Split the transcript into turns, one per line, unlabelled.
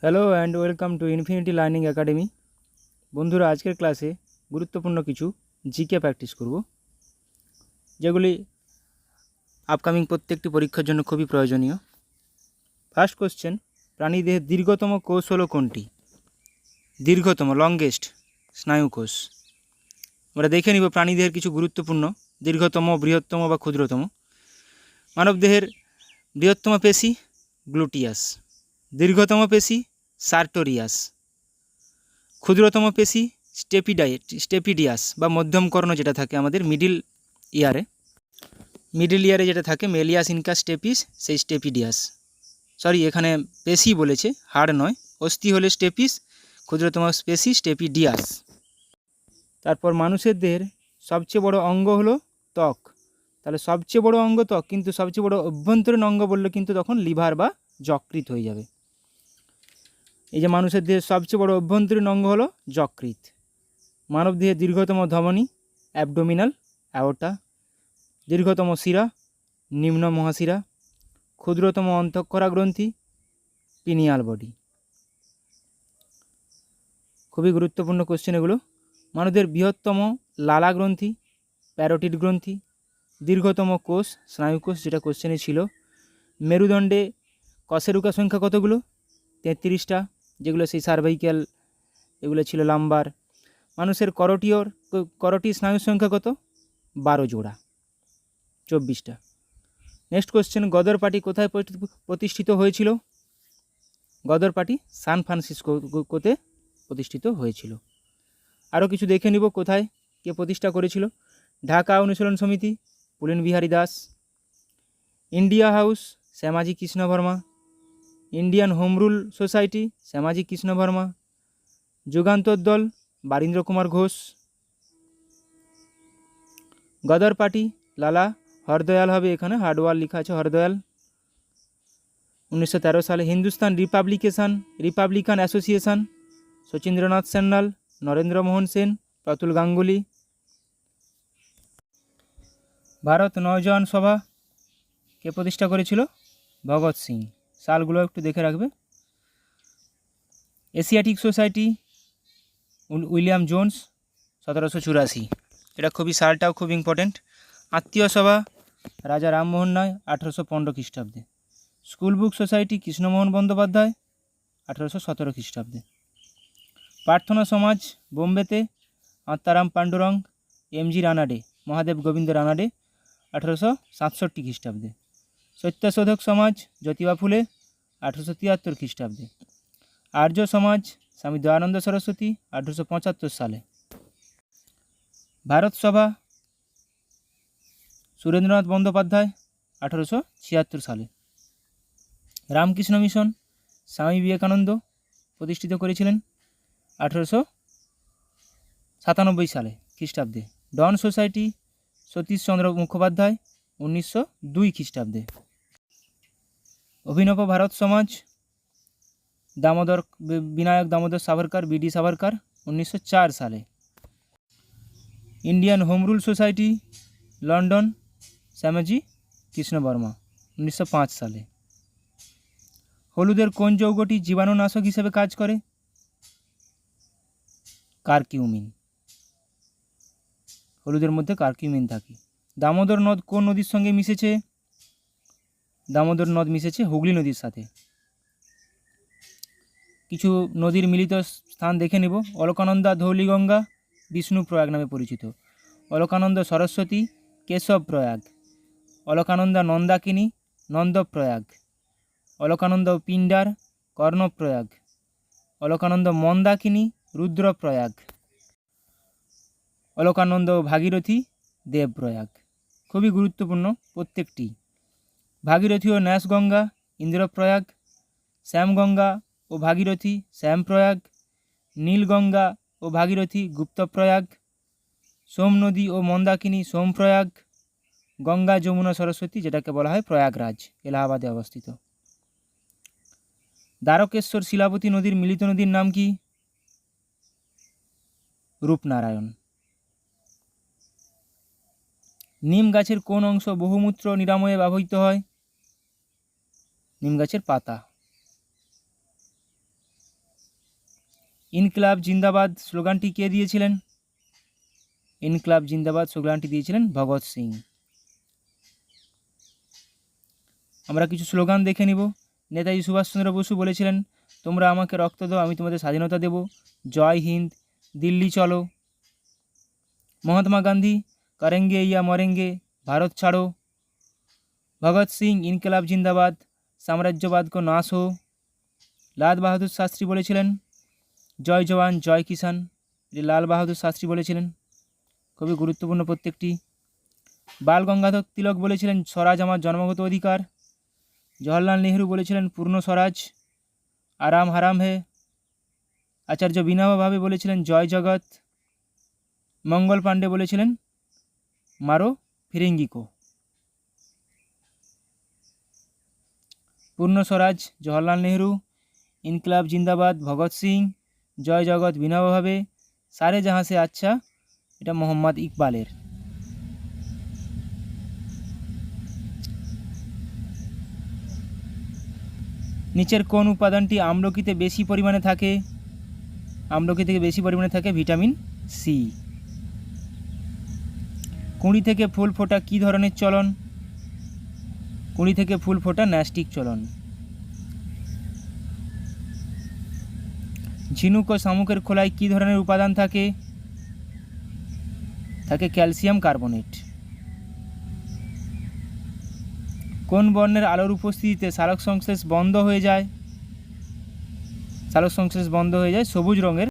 Hello and welcome to infinity learning academy. বন্ধুরা, আজকের ক্লাসে গুরুত্বপূর্ণ কিছু জিকে প্র্যাকটিস করব, যেগুলি আপকামিং প্রত্যেকটি পরীক্ষার জন্য খুবই প্রয়োজনীয়। ফার্স্ট কোশ্চেন, প্রাণীদেহের দীর্ঘতম কোষ হলো কোনটি? দীর্ঘতম, লংগেস্ট স্নায়ু কোষ। আমরা দেখে নিব প্রাণীদেহের কিছু গুরুত্বপূর্ণ দীর্ঘতম, বৃহত্তম বা ক্ষুদ্রতম। মানবদেহের বৃহত্তম পেশি গ্লুটিয়াস, দীর্ঘতম পেশি সার্টোরিয়াস, ক্ষুদ্রতম পেশি স্টেপিডিয়াস বা মধ্যম কর্ণ যেটা থাকে আমাদের মিডিল ইয়ারে যেটা থাকে মেলিয়াস ইনকা স্টেপিস, সেই স্টেপিডিয়াস। সরি, এখানে পেশি বলেছে, হাড় নয়। অস্থি হলে স্টেপিস, ক্ষুদ্রতম পেশি স্টেপিডিয়াস। তারপর মানুষের দেহের সবচেয়ে বড় অঙ্গ হলো ত্বক। তাহলে সবচেয়ে বড় অঙ্গ ত্বক, কিন্তু সবচেয়ে বড় অভ্যন্তরীণ অঙ্গ বললে কিন্তু তখন লিভার বা যকৃৎ হয়ে যাবে। এই যে মানুষের দেহের সবচেয়ে বড় অভ্যন্তরীণ অঙ্গ হলো যকৃৎ। মানব দেহের দীর্ঘতম ধমনী অ্যাবডোমিনাল অ্যাওর্টা, দীর্ঘতম শিরা নিম্ন মহাশিরা, ক্ষুদ্রতম অন্তঃক্ষরা গ্রন্থি পিনিয়াল বডি। খুবই গুরুত্বপূর্ণ কোশ্চেন এগুলো। মানবদেহের বৃহত্তম লালা গ্রন্থি প্যারোটিড গ্রন্থি, দীর্ঘতম কোষ স্নায়ুকোষ, যেটা কোশ্চেনে ছিল। মেরুদণ্ডে কশেরুকা সংখ্যা কতগুলো? 33টা, যেগুলো সেই সার্ভাইক্যাল এগুলো ছিল লাম্বার। মানুষের করটি স্নায়ুর সংখ্যা কত? 12 জোড়া, 24টা। নেক্সট কোশ্চেন, গদর পার্টি কোথায় প্রতিষ্ঠিত হয়েছিল? গদর পার্টি সান ফ্রান্সিসকোতে প্রতিষ্ঠিত হয়েছিল। আরও কিছু দেখে নিব কোথায় কে প্রতিষ্ঠা করেছিল। Dhaka Anushilan Samiti Pulin Behari Das, India House Shyamaji Krishna Varma, Indian Home Rule Society Shyamaji Krishna Varma, Jugantar দল বারীন্দ্র কুমার ঘোষ। গদর পার্টি লালা হরদয়াল হবে, এখানে হার্ডওয়াল লেখা আছে, হরদয়াল। 1913 সালে। হিন্দুস্তান রিপাবলিকান অ্যাসোসিয়েশন শচীন্দ্রনাথ সান্যাল, নরেন্দ্র মোহন সেন, প্রতুল গাঙ্গুলি। ভারত নৌযান সভা কে প্রতিষ্ঠা করেছিল? ভগৎ সিং। সালগুলো একটু দেখে রাখবে। এশিয়াটিক সোসাইটি উইলিয়াম জোন্স 1784, এটা খুবই সালটাও খুব ইম্পর্টেন্ট। আত্মীয় সভা রাজা রামমোহন রায় 1815 খ্রিস্টাব্দে। School book society Krishnamohan Bandyopadhyay 1817 খ্রিস্টাব্দে। প্রার্থনা সমাজ বোম্বেতে আত্মারাম পাণ্ডুরং এমজি রানাডে, মহাদেব গোবিন্দ রানাডে 1867 খ্রিস্টাব্দে। সত্যশোধক সমাজ জ্যোতিবা ফুলে 1873 খ্রিস্টাব্দে। আর্য সমাজ স্বামী দয়ানন্দ সরস্বতী 1875 সালে। ভারত সভা সুরেন্দ্রনাথ বন্দ্যোপাধ্যায় 1876 সালে। রামকৃষ্ণ মিশন স্বামী বিবেকানন্দ প্রতিষ্ঠিত করেছিলেন 1897 সালে খ্রিস্টাব্দে। ডন সোসাইটি সতীশচন্দ্র মুখোপাধ্যায় 1902 খ্রিস্টাব্দে। অভিনব ভারত সমাজ বিনায়ক দামোদর সাভারকার বিডি সাভারকার 1904 সালে। Indian Home Rule Society London Shyamaji Krishna Varma 1905 সালে। হলুদের কোন যৌগটি জীবাণুনাশক হিসেবে কাজ করে? কারকিউমিন। হলুদের মধ্যে কারকিউমিন থাকে। দামোদর নদ কোন নদীর সঙ্গে মিশেছে? দামোদর নদ মিশেছে হুগলি নদীর সাথে। কিছু নদীর মিলিত স্থান দেখে নেব। অলকানন্দা ধৌলিগঙ্গা বিষ্ণুপ্রয়াগ নামে পরিচিত। অলকানন্দা সরস্বতী কেশব প্রয়াগ, অলকানন্দা নন্দাকিনী নন্দপ্রয়াগ, অলকানন্দ পিণ্ডার কর্ণপ্রয়াগ, অলকানন্দ মন্দাকিনী রুদ্রপ্রয়াগ, অলকানন্দ ভাগীরথী দেবপ্রয়াগ। খুবই গুরুত্বপূর্ণ প্রত্যেকটি। ভাগীরথী ও ন্যাসগঙ্গা ইন্দ্রপ্রয়াগ, শ্যামগঙ্গা ও ভাগীরথী শ্যামপ্রয়াগ, নীলগঙ্গা ও ভাগীরথী গুপ্তপ্রয়াগ, সোম নদী ও মন্দাকিনী সোমপ্রয়াগ, গঙ্গা যমুনা সরস্বতী যেটাকে বলা হয় প্রয়াগরাজ এলাহাবাদে অবস্থিত। দ্বারকেশ্বর শিলাবতী নদীর মিলিত নদীর নাম কি? রূপনারায়ণ। নিম গাছের কোন অংশ বহুমূত্র নিরাময়ে ব্যবহৃত হয়? নিম গাছের পাতা। ইনকলাব জিন্দাবাদ স্লোগানটি কে দিয়েছিলেন? ইনকলাব জিন্দাবাদ স্লোগানটি দিয়েছিলেন ভগৎ সিং। আমরা কিছু স্লোগান দেখে নিব। নেতাজি সুভাষচন্দ্র বসু বলেছিলেন, তোমরা আমাকে রক্ত দাও, আমি তোমাদের স্বাধীনতা দেব। জয় হিন্দ, দিল্লি চলো। মহাত্মা গান্ধী, করেঙ্গে ইয়া মরেঙ্গে, ভারত ছাড়ো। ভগৎ সিং, ইনকলাব জিন্দাবাদ, সাম্রাজ্যবাদ কো নাশ হো। লাল বাহাদুর শাস্ত্রী বলেছিলেন, জয় জওয়ান জয় কিষান। এটি লাল বাহাদুর শাস্ত্রী বলেছিলেন। খুবই গুরুত্বপূর্ণ প্রত্যেকটি। বাল গঙ্গাধর তিলক বলেছিলেন, স্বরাজ আমার জন্মগত অধিকার। জওহরলাল নেহরু বলেছিলেন, পূর্ণ স্বরাজ, আরাম হারাম হে। আচার্য বিনোবা ভাবে বলেছিলেন, জয় জগৎ। মঙ্গল পাণ্ডে বলেছিলেন, মারো ফিরেঙ্গি কো। পূর্ণ স্বরাজ জওহরলাল নেহরু, ইনকলাব জিন্দাবাদ ভগৎ সিং, জয় জগৎ বিনোবা ভাবে, সারে জাহাঁ সে আচ্ছা এটা মোহাম্মদ ইকবালের। নিচের কোন উপাদানটি আমলকিতে বেশি পরিমাণে থাকে? আমলকি থেকে বেশি পরিমাণে থাকে ভিটামিন সি। কুঁড়ি থেকে ফুল ফোটা কী ধরনের চলন? কুঁড়ি থেকে ফুল ফোটা ন্যাস্টিক চলন। ঝিনুক ও শামুকের খোলায় কী ধরনের উপাদান থাকে? থাকে ক্যালসিয়াম কার্বনেট। কোন বর্ণের আলোর উপস্থিতিতে সালোক সংশ্লেষ বন্ধ হয়ে যায়? সালোক সংশ্লেষ বন্ধ হয়ে যায় সবুজ রঙের